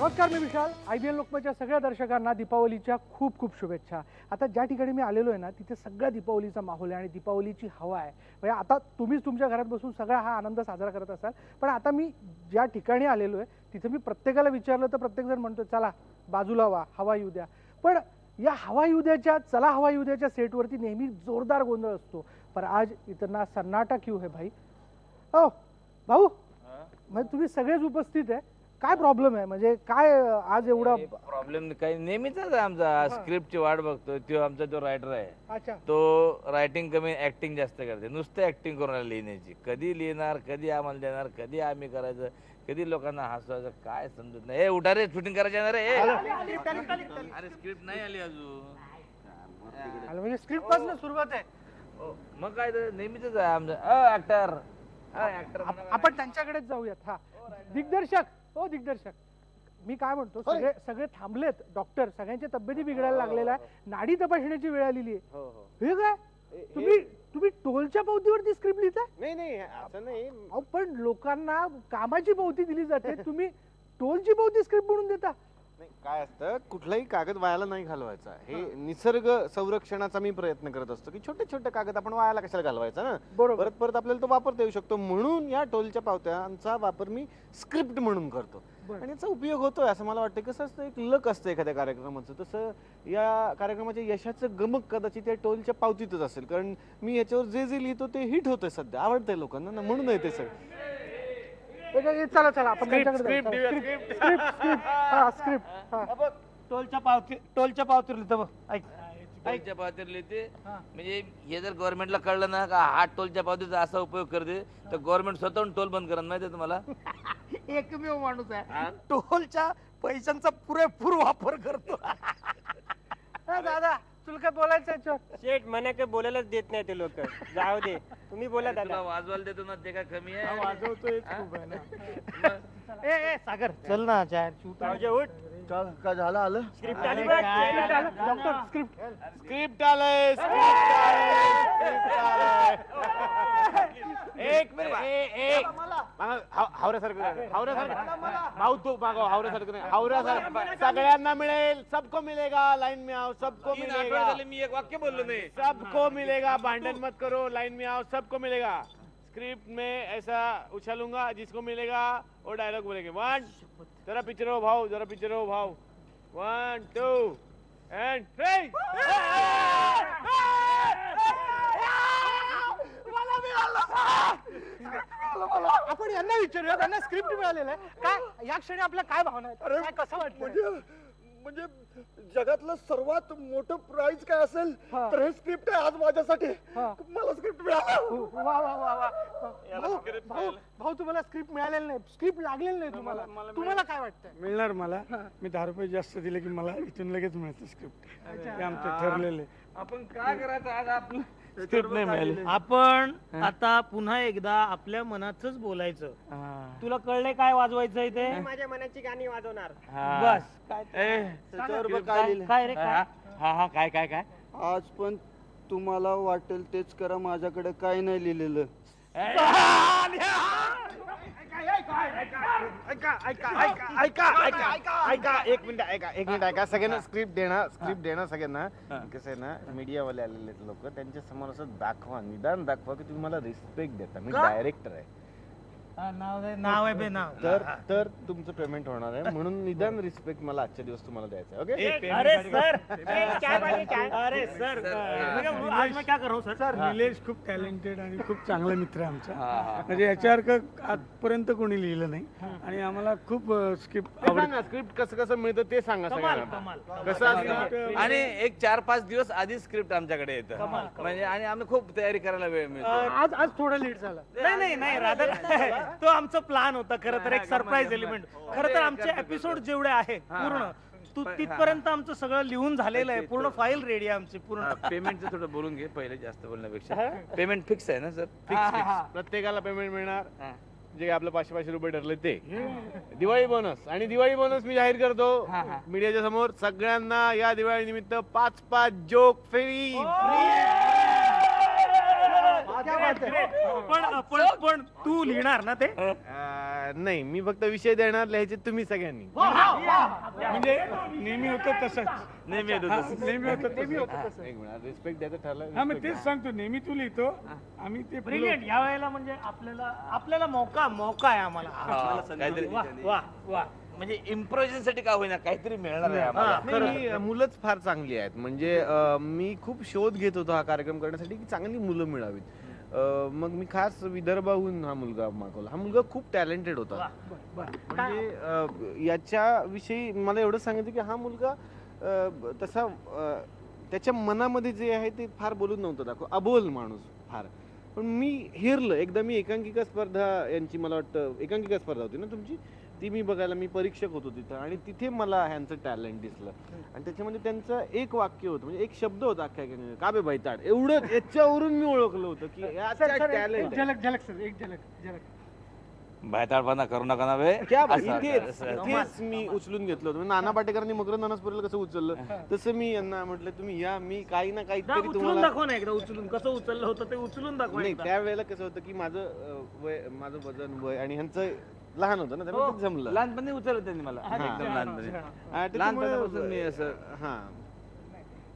नमस्कार, मी विशाल. IBN लोकमतच्या सगळ्या दर्शकांना दीपावलीच्या खूप खूप शुभेच्छा. आता ज्या ठिकाणी मी आलेलो आहे ना, तिथे सगळा दीपावलीचा माहोल आहे आणि दीपावलीची हवा आहे. म्हणजे आता तुम्हीच तुमच्या घरात बसून सगळा हा आनंद साजरा करत असाल, पण आता मी ज्या ठिकाणी आलेलो आहे तिथे मी प्रत्येकाला विचारलं तर प्रत्येकजण म्हणतो चला बाजूला व्हा, हवा येऊ द्या. पण या हवा येऊ द्याच्या, चला हवा येऊ द्याच्या सेटवरती नेहमी जोरदार गोंधळ असतो. पर आज इतना सन्नाटा क्यों है भाई? ओ भाऊ, म्हणजे तुम्ही सगळेच उपस्थित आहे, काय प्रॉब्लेम आहे? म्हणजे काय आज एवढा प्रॉब्लेम? काही नेहमीचाच आहे आमचा. स्क्रिप्टची वाट बघतोय. तो आमचा जो रायटर आहे तो रायटिंग कमी ऍक्टिंग जास्त करते. नुसतं ऍक्टिंग करून लिहिण्याची. कधी लिहिणार, कधी आम्हाला देणार, कधी आम्ही करायचं, कधी लोकांना हसवायचं, काय समजत नाही. उठा रे, शूटिंग करायची येणार रे. अरे स्क्रिप्ट नाही आली अजून. म्हणजे स्क्रिप्ट पासून सुरुवात आहे. मग काय नेहमीच आहे आमचं. ऍक्टर आपण त्यांच्याकडेच जाऊयात. हा दिग्दर्शक, हो दिग्दर्शक, मी काय म्हणतो, सगळे थांबलेत. डॉक्टर सगळ्यांच्या तब्येती बिघडायला लागलेल्या आहे. नाडी तपासण्याची वेळ आलेली आहे. हे काय तुम्ही टोलच्या पावतीवरती स्क्रिप्ट लिहिताय? नाही असं नाही. पण लोकांना कामाची पावती दिली जाते, तुम्ही टोलची पावती स्क्रिप्ट म्हणून देता? नाही, काय असतं, कुठलाही कागद वायाला नाही घालवायचा. हे निसर्ग संरक्षणाचा मी प्रयत्न करत असतो की छोटे छोटे कागद आपण वायाला कशाला घालवायचा ना. परत परत आपल्याला तो वापरता येऊ शकतो. म्हणून या टोलच्या पावत्यांचा वापर मी स्क्रिप्ट म्हणून करतो आणि याचा उपयोग होतोय असं मला वाटतं. कसं असतं, एक लक असतं एखाद्या कार्यक्रमाचं, तसं या कार्यक्रमाच्या यशाचं गमक कदाचित या टोलच्या पावतीतच असेल. कारण मी याच्यावर जे जे लिहितो ते हिट होतंय सध्या, आवडतंय लोकांना ना, म्हणून आहे ते सगळं. चला चला आपण टोलच्या पावतीवर लिहितो. टोलच्या पावतीवर लिहिते. म्हणजे हे जर गव्हर्नमेंटला कळलं ना का हा टोलच्या पावतीचा असा उपयोग करते, तर गव्हर्नमेंट स्वतःहून टोल बंद करा. माहिती आहे तुम्हाला? एकमेव माणूस आहे टोलच्या पैशांचा पुरेपूर वापर करतो. दादा, तुला काय बोलायचं याच्यावर? शेठ म्हणा काय बोलायलाच देत नाही ते लोक. जाऊ दे, तुम्ही बोला दादा. वाजवायला देतो ना, ते काय कमी आहे? वाजवतोय ए सागर, चल ना उठ. काय झालं? आलं स्क्रिप्ट आली. डॉक्टर, स्क्रिप्ट आलंय. एक मिनिट, हावऱ्यासारखं भाऊ, तू मागव. हावऱ्यासारखं सगळ्यांना मिळेल. सबको मिलेगा, लाइन में आओ. सबको मिलेगा. मी एक वाक्य बोललो नाही. सबको मिलेगा, भांडन मत करो, लाइन में आओ. सबको मिलेगा. स्क्रिप्ट में ऐसा उछालूंगा, जिसको मिलेगा वो डायलॉग बोलेंगे. 1, जरा पीछे रहो भाव, जरा पीछे रहो भाव. 1, 2 and 3. आपण यांना विचारूया, त्यांना स्क्रिप्ट मिळालेलं आहे. काय या क्षणी आपल्या काय भावना आहेत? काय कसं वाटतं? म्हणजे जगातलं सर्वात मोठं प्राइज काय असेल तर हे स्क्रिप्ट आहे आज माझ्यासाठी. मला स्क्रिप्ट मिळालं. वा वा वा वा. भाऊ, तुम्हाला स्क्रिप्ट मिळालेलं नाही, स्क्रिप्ट लागलेलं नाही तुम्हाला. तुम्हाला काय वाटतंय? मिळणार मला. मी 10 रुपये जास्त दिले की मला इथून लगेच मिळतं स्क्रिप्ट. हे आमचं ठरलेलं आहे. आपण काय करायचं आज? आपलं स्क्रिप्ट नाही मिळाली. आपण आता पुन्हा एकदा आपल्या मनातच बोलायचं. तुला कळलंय काय वाजवायचंय ते? माझ्या मनाची गाणी वाजवणार. बस. काय रे? काय काय काय? आज पण तुम्हाला वाटेल तेच करा, माझ्याकडे काय नाही लिहिलेलं. एक मिनिट ऐका. सगळ्यांना स्क्रिप्ट देणार सगळ्यांना. कसं आहे ना, मीडियावाले आलेले लोक, त्यांच्या समोर असं दाखवा, निदान दाखवा की तुम्ही मला रिस्पेक्ट देता. मी डायरेक्टर आहे. नाव आहे बे नाव. तर तुमचं पेमेंट होणार आहे, म्हणून निदान रिस्पेक्ट मला आजच्या दिवस तुम्हाला द्यायचं. ओके? अरे सर, अरे सर, आज मैं क्या करू सर? निलेश खूप टॅलेंटेड आणि खूप चांगला मित्र आहे आमचा. म्हणजे याच्यासारखं आजपर्यंत कोणी लिहिलं नाही आणि आम्हाला खूप स्क्रिप्ट आवडतं. स्क्रिप्ट कसं कसं मिळतं ते सांगा सगळ्यांना. कसं असतं, आणि एक 4-5 दिवस आधी स्क्रिप्ट आमच्याकडे येतं. म्हणजे आणि आम्ही खूप तयारी करायला वेळ मिळतो. आज थोडं लेट झालं. नाही रादर तो आमचा प्लान होता. खरं तर एक सरप्राईज एलिमेंट. खरं तर आमचे एपिसोड जेवढे आहेत पूर्ण तिथपर्यंत आमचं सगळं लिहून झालेलं आहे. पूर्ण फाईल रेडी आहे आमची पूर्ण. पेमेंटचं थोडं बोलून घे पहिले, जास्त बोलण्यापेक्षा. पेमेंट फिक्स आहे ना सर? प्रत्येकाला पेमेंट मिळणार. जे आपलं 500 रुपये ठरले ते. दिवाळी बोनस. आणि दिवाळी बोनस मी जाहीर करतो मीडियाच्या समोर. सगळ्यांना या दिवाळी निमित्त 5 जोक फ्री. पण तू लिहिणार ना ते? नाही, मी फक्त विषय देणार, लिहायचे तुम्ही सगळ्यांनी. म्हणजे नेहमी होतं तसंच. नेहमी येतो हा, तसं. नेहमी होतं तसं. एक मिनिट, रिस्पेक्ट द्यायचं ठरलं. हा मग तेच सांगतो, नेहमी तू लिहितो, आम्ही ते ब्रिलियंट. या वेळेला म्हणजे आपल्याला मौका आहे आम्हाला. काहीतरी वा वा वा. म्हणजे इम्प्रोव्हायझेशन साठी का होईना काहीतरी मिळणार आहे आम्हाला. नाही, ही मुलंच फार चांगली आहेत. म्हणजे मी खूप शोध घेत होतो हा कार्यक्रम करण्यासाठी की चांगली मुलं मिळावीत. मग मी खास विदर्भाहून हा मुलगा मागवला. हा मुलगा खूप टॅलेंटेड होता. म्हणजे याच्याविषयी मला एवढं सांगितलं की हा मुलगा तसा त्याच्या मनामध्ये जे आहे ते फार बोलून नव्हतं दाखव, अबोल माणूस फार. पण मी हेरलं एकदा. मी एकांकिका स्पर्धा यांची, मला वाटतं एकांकिका स्पर्धा होती ना तुमची, ती मी बघायला, मी परीक्षक होतो तिथं, आणि तिथे मला ह्यांचं टॅलेंट दिसलं. आणि त्याच्यामध्ये त्यांचं एक वाक्य होतं, म्हणजे एक शब्द होता अख्ख्या का बे बैताड, एवढं याच्यावरून मी ओळखलं होतं की टॅलेंट. झलक सर, एक झलक. भायताळपणा करू नका ना बे. इथेच मी उचलून घेतलं होतं. नाना पाटेकरांनी मकरंद अनासपुरेला कसं उचललं, तसं मी यांना म्हटलं तुम्ही या, मी काही ना काहीतरी उचलून दाखव ना एकदा. उचलून कसं उचललं होतं ते उचलून दाखव. नाही, त्यावेळेला कसं होतं की माझं वजन, वय आणि ह्यांचं लहान होतं ना, त्यामुळे जमलं. लहानपणी उचललं त्यांनी मला, एकदम लहानपणी. लहानपणापासून मी असं. हा,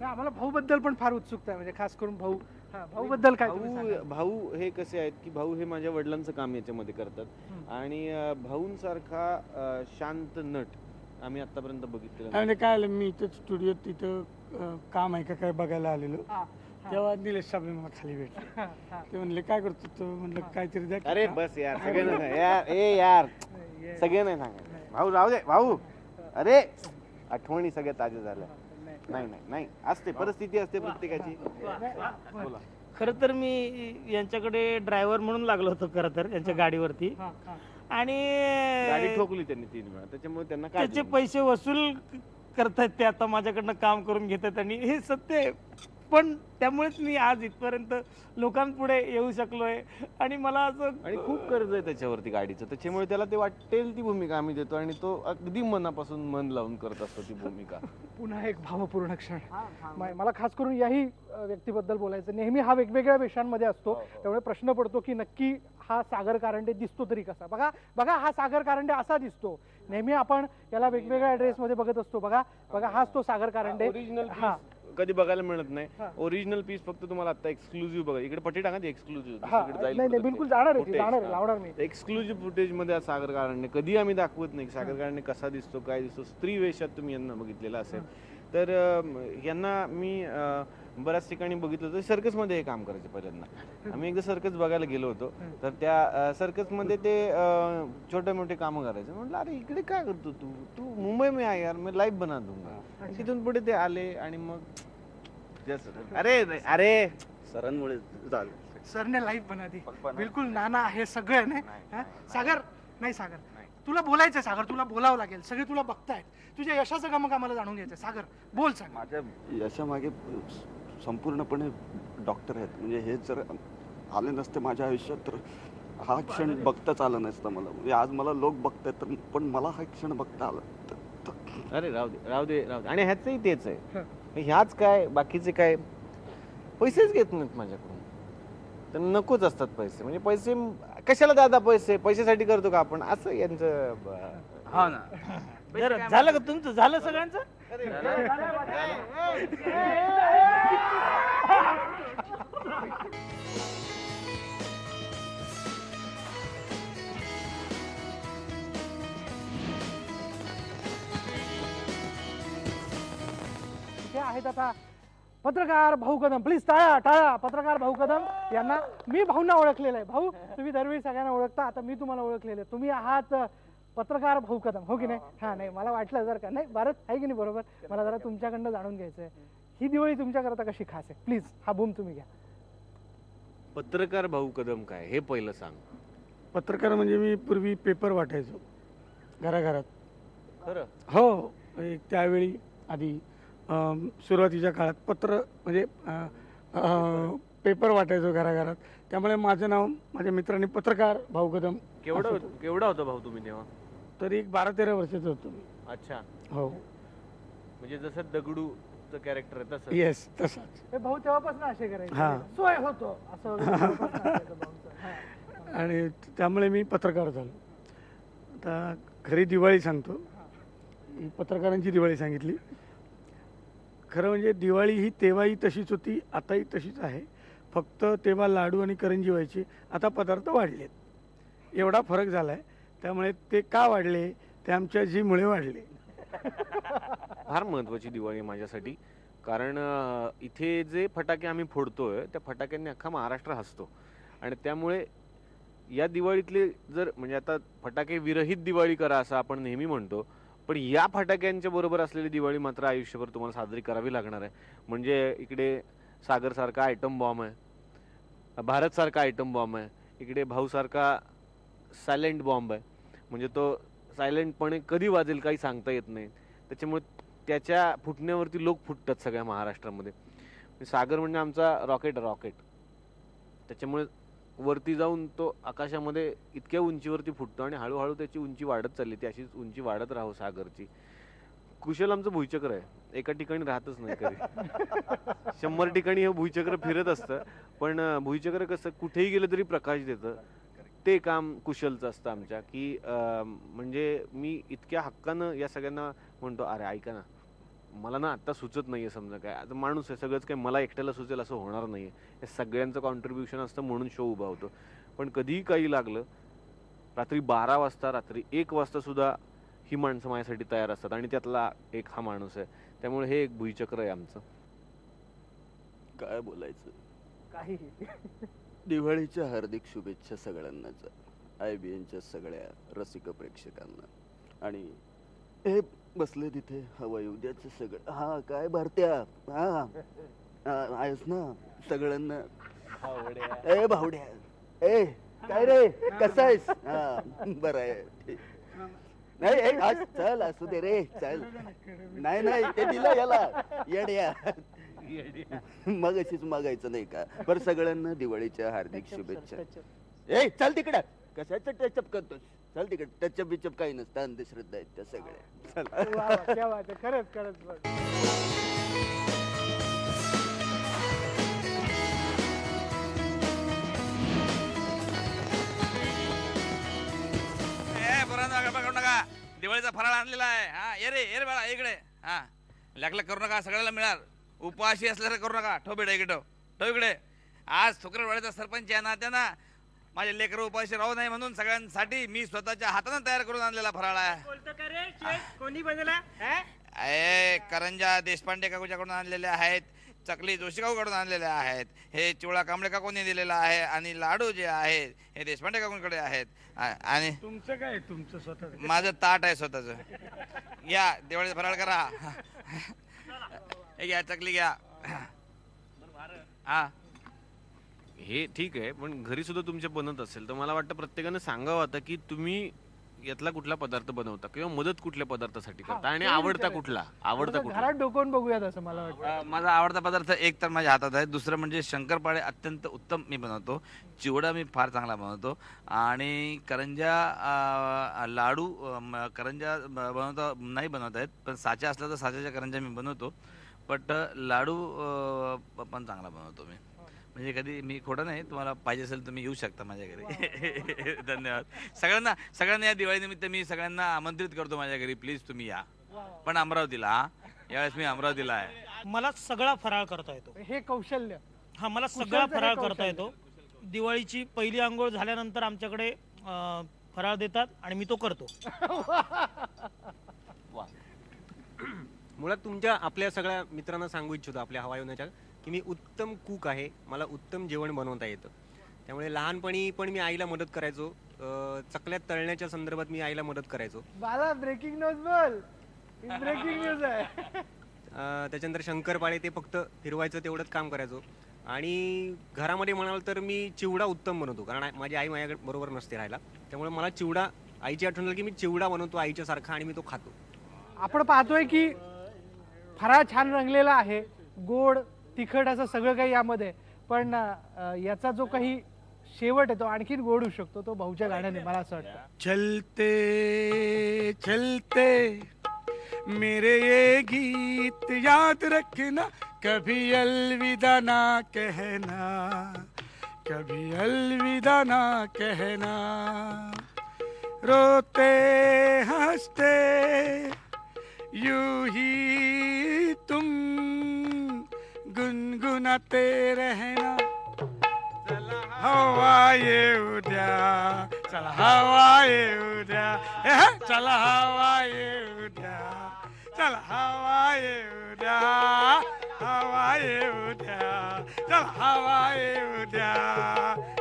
आम्हाला भाऊ बद्दल पण फार उत्सुकता आहे, म्हणजे खास करून भाऊ बद्दल काय तुम्ही सांगाल? भाऊ हे कसे आहेत की भाऊ हे माझ्या वडिलांचं काम याच्यामध्ये करतात. आणि भाऊंसारखा शांत नट आम्ही आतापर्यंत बघितलेलं म्हणजे काय आलं, मी इथं स्टुडिओत तिथं काम आहे का काय बघायला आलेलो, तेव्हा निलेश साहेब मला खाली भेटले. ते म्हणले काय करतो तू, म्हणलं काहीतरी द्या. अरे बस यार, सगळं नाही यार, सगळे नाही सांगायचं. भाऊ राहू दे भाऊ. अरे आठवणी सगळ्या ताज्या झाल्या. नाही असते, परिस्थिती असते प्रत्येकाची. बोला. खर तर मी यांच्याकडे ड्रायव्हर म्हणून लागलो होतो खरं तर यांच्या गाडीवरती. आणि गाडी ठोकली त्यांनी 3 वेळा, त्याच्यामुळे त्यांना काय त्याचे पैसे वसूल करतायत ते आता माझ्याकडनं काम करून घेतात, आणि हे सत्य आहे. पण त्यामुळेच मी आज इथपर्यंत लोकांपुढे येऊ शकलोय. आणि मला असं, आणि खूप कर्ज आहे त्याच्यावरती गाडीचं, त्याच्यामुळे त्याला ते वाटेल ती भूमिका आम्ही देतो, आणि तो अगदी मनापासून मन लावून करत असतो ती भूमिका. पुन्हा एक भावपूर्ण क्षण. मला खास करून याही व्यक्तीबद्दल बोलायचं. नेहमी हा वेगवेगळ्या वेशांमध्ये असतो, त्यामुळे प्रश्न पडतो की नक्की हा सागर कारंडे दिसतो तरी कसा. बघा हा सागर कारंडे असा दिसतो. नेहमी आपण याला वेगवेगळ्या ऍड्रेस मध्ये बघत असतो. बघा हाच तो सागर कारंडे. ओरिजिनल कधी बघायला मिळत नाही. ओरिजिनल पीस फक्त तुम्हाला आता एक्सक्लुझिव्ह बघा. इकडे पट्टी टाका, एक्सक्लुझिव्ह बिलकुल लावणार मी. एक्सक्लुझिव्ह फुटेज मध्ये सागर कारंडे कधी आम्ही दाखवत नाही. सागर कारंडे कसा दिसतो, काय दिसतो. स्त्री वेशात तुम्ही यांना बघितलेला असेल तर यांना मी बऱ्याच ठिकाणी बघितलं होतं. सर्कस मध्ये हे काम करायचे पहिल्यांदा. आम्ही एकदा सर्कस बघायला गेलो होतो, तर त्या सर्कस मध्ये ते छोटे मोठे कामं करायचे. म्हटलं अरे इकडे काय करतो तू मुंबई में आहे यार, मैं लाईव्ह बना दूंगा. तिथून पुढे ते आले, आणि मग अरे सरांमुळे झालं. सरने लाईव्ह बना दी. बिलकुल नाना हे सगळं नाही. सागर तुला बोलायचंय. सागर तुला बोलावं लागेल. सगळे तुला बघतायत. तुझ्या यशाचं गमक आम्हाला जाणून घ्यायचंय. सागर बोल. सांग. माझ्या यशामागे संपूर्णपणे डॉक्टर आहेत. म्हणजे हे जर आले नसते माझ्या आयुष्यात तर हा क्षण बघताच आला नसता मला. म्हणजे आज मला लोक बघतायत तर, पण मला हा क्षण बघता आला. अरे राहू दे. आणि ह्याचंही तेच आहे. ह्याच काय, बाकीचे काय पैसेच घेत नाहीत माझ्याकडून. तर नकोच असतात पैसे. म्हणजे पैसे कशाला दादा, पैशासाठी करतो का आपण, असं यांचं. हा ना. झालं का तुमचं? झालं सगळ्यांचं? इथे आहेत आता पत्रकार भाऊ कदम. प्लीज टाळा. पत्रकार भाऊ कदम यांना मी भाऊंना ओळखलेलं आहे. भाऊ तुम्ही दरवेळी सगळ्यांना ओळखता, आता मी तुम्हाला ओळखलेलं आहे. तुम्ही आहात पत्रकार भाऊ कदम, हो की नाही? हा, नाही मला वाटलं जर का, नाही भारत आहे की नाही, बरोबर. मला जरा तुमच्याकडनं जाणून घ्यायचं आहे, ही दिवाळी तुमच्याकरता कशी खास आहे? प्लीज हा बूम तुम्ही घ्या. पत्रकार भाऊ कदम काय हे पहिलं सांग. पत्रकार म्हणजे मी पूर्वी पेपर वाटायचो घराघरात. खरं? हो, त्यावेळी आधी सुरुवातीच्या काळात पत्र म्हणजे पेपर वाटायचो घराघरात. त्यामुळे माझं नाव माझ्या मित्रांनी पत्रकार भाऊ कदम. केवढा होता भाऊ तुम्ही तेव्हा? तरी 12-13 वर्षाचं होतो मी. अच्छा. हो, म्हणजे जसं दगडूचं कॅरेक्टर आहे तसं. येस, तसंच. हे भाऊ तेव्हापासून असे करायचे. हा. सोय होतो असं. आणि त्यामुळे मी पत्रकार झालो. आता खरी दिवाळी सांगतो, ही पत्रकारांची दिवाळी सांगितली. खरं म्हणजे दिवाळी ही तेव्हाही तशीच होती, आताही तशीच आहे. फक्त तेव्हा लाडू आणि करंजी व्हायची, आता पदार्थ वाढलेत, एवढा फरक झाला आहे. त्यामुळे ते का वाढले, ते आमच्या जीमुळे वाढले. फार महत्वाची दिवाळी माझ्यासाठी, कारण इथे जे फटाके आम्ही फोडतोय त्या फटाक्यांनी अख्खा महाराष्ट्र हसतो. आणि त्यामुळे या दिवाळीतले जर म्हणजे आता फटाके विरहित दिवाळी करा असं आपण नेहमी म्हणतो, पण या फटाक्यांच्या बरोबर असलेली दिवाळी मात्र आयुष्यभर तुम्हाला साजरी करावी लागणार आहे. म्हणजे इकडे सागर सारखा आयटम बॉम्ब आहे, भारत सारखा आयटम बॉम्ब आहे, इकडे भाऊ सारखा सायलेंट बॉम्ब आहे. म्हणजे तो सायलेंटपणे कधी वाजेल काही सांगता येत नाही. त्याच्यामुळे त्याच्या फुटण्यावरती लोक फुटतात सगळ्या महाराष्ट्रामध्ये. सागर म्हणजे आमचा रॉकेट. त्याच्यामुळे वरती जाऊन तो आकाशामध्ये इतक्या उंचीवरती फुटतो आणि हळूहळू त्याची उंची वाढत चालली. ती अशीच उंची वाढत राहो सागरची. कुशल आमचं भुईचक्र आहे, एका ठिकाणी राहतच नाही कधी. 100 ठिकाणी हे भुईचक्र फिरत असतं, पण भुईचक्र कसं कुठेही गेलं तरी प्रकाश देतं. ते काम कुशलचं असतं आमच्या, की म्हणजे मी इतक्या हक्कानं या सगळ्यांना म्हणतो, अरे ऐका ना, मला ना आत्ता सुचत नाहीये, समजा काय आता माणूस आहे, सगळंच काही मला एकट्याला सुचेल असं होणार नाहीये. हे सगळ्यांचं कॉन्ट्रीब्युशन असतं म्हणून शो उभा होतो. पण कधीही काही लागलं, रात्री 12 वाजता, रात्री 1 वाजता सुद्धा ही माणसं माझ्यासाठी तयार असतात आणि त्यातला एक हा माणूस आहे. त्यामुळे हे एक भुईचक्र आहे आमचं. काय बोलायचं. काही दिवाळीच्या हार्दिक शुभेच्छा सगळ्यांनाच, IBNच्या सगळ्या रसिक प्रेक्षकांना. आणि हे बसले तिथे हवा येऊ द्याचं सगळं. हा काय भारत्या, हा आहेस ना सगळ्यांना. ए भावड्या, ए काय रे, कसा आहेस. हा बरं आहे. नाही आज चल असू दे रे, चल. नाही ते दिलं याला येड्या, मग अशीच मागायचं नाही का. बरं सगळ्यांना दिवाळीच्या हार्दिक शुभेच्छा. ए चल तिकडं, कशाचं टचअप करतोस, चल तिकडे. टचअप बिचअप काही नसतं, अंधश्रद्धा आहेत त्या सगळ्या. खरंच नका. दिवाळीचा फराळ आणलेला आहे. हा ये रे बाळा इकडे. हा लॅकलॅक करू नका, सगळ्याला मिळाल. उपाशी असल्याचं करू नका. ठेव इकडे. आज शुक्रवारवाड्याचा सरपंच या नात्यानं माझे लेकरं उपाशी राहू नये म्हणून सगळ्यांसाठी मी स्वतःच्या हाताने तयार करून आणलेला फराळ आहे. कोणी बनवला. करंजा देशपांडे काकूच्याकडून आणलेल्या आहेत, चकली जोशीकाकूकडून आणलेल्या आहेत, हे चिवळा कांबळे काकूंनी दिलेला आहे, आणि लाडू जे आहेत हे देशपांडे काकूंकडे आहेत. आणि तुमचं काय, तुमचं स्वतः. माझं ताट आहे स्वतःच. या दिवाळीचा फराळ करा. हे घ्या, चकली घ्या. हा हे ठीक आहे, पण घरी सुद्धा तुमच्या बनत असेल तर मला वाटतं प्रत्येकानं सांगावं आता की तुम्ही यातला कुठला पदार्थ बनवता किंवा मदत कुठल्या पदार्थासाठी करता आणि आवडता कुठला घरात डोकवून बघूयात असं मला वाटतं. माझा आवडता पदार्थ एक तर माझ्या हातात आहे, दुसरं म्हणजे शंकरपाळे अत्यंत उत्तम मी बनवतो, चिवडा मी फार चांगला बनवतो, आणि करंजा लाडू करंजा नाही बनवता येत, पण साचा असला तर साच्याच्या करंजा मी बनवतो. बट लाडू पण चांगला बनवतो मी. म्हणजे कधी मी खोटं नाही, तुम्हाला पाहिजे असेल तर मी येऊ शकता माझ्या घरी. धन्यवाद सगळ्यांना या दिवाळीनिमित्त मी सगळ्यांना आमंत्रित करतो माझ्या घरी. प्लीज तुम्ही या, पण अमरावतीला. यावेळेस मी अमरावतीला आहे. मला सगळा फराळ करता येतो. हे कौशल्य. हा मला सगळा फराळ करता येतो. दिवाळीची पहिली आंघोळ झाल्यानंतर आमच्याकडे फराळ देतात आणि मी तो करतो. मुळात तुमच्या आपल्या सगळ्या मित्रांना सांगू इच्छितो आपल्या हवा येण्याच्या की मी उत्तम कुक आहे, मला उत्तम जेवण बनवता येतं. त्यामुळे लहानपणी पण मी आईला मदत करायचो, चकल्यात तळण्याच्या संदर्भात मी आईला मदत करायचो. बाला ब्रेकिंग न्यूज बोल, ब्रेकिंग न्यूज आहे. त्याच्यानंतर शंकरपाळे ते फक्त फिरवायचं तेवढंच काम करायचो. आणि घरामध्ये म्हणाल तर मी चिवडा उत्तम बनवतो, कारण माझी आई माझ्याकडे बरोबर नसते राहायला. त्यामुळे मला चिवडा, आईची आठवण झाली की मी चिवडा बनवतो आईच्या सारखा आणि मी तो खातो. आपण पाहतोय की फराळ छान रंगलेला आहे, गोड तिखट असं सगळं काही यामध्ये, पण याचा जो काही शेवट आहे तो आणखीन गोड होऊ शकतो, तो भाऊच्या गाण्याने मला असं वाटतं. चलते चलते मेरे ये गीत याद रखना, कभी अलविदा ना कहना, कभी अलविदा ना कहना. रोते हंसते यूं ही तुम गुनगुनाते रहना. चला हवा ये उद्या, चला हवा ये उद्या, चला हवा ये उद्या, चला हवा ये उद्या, हवा ये उद्या, चला हवा ये उद्या.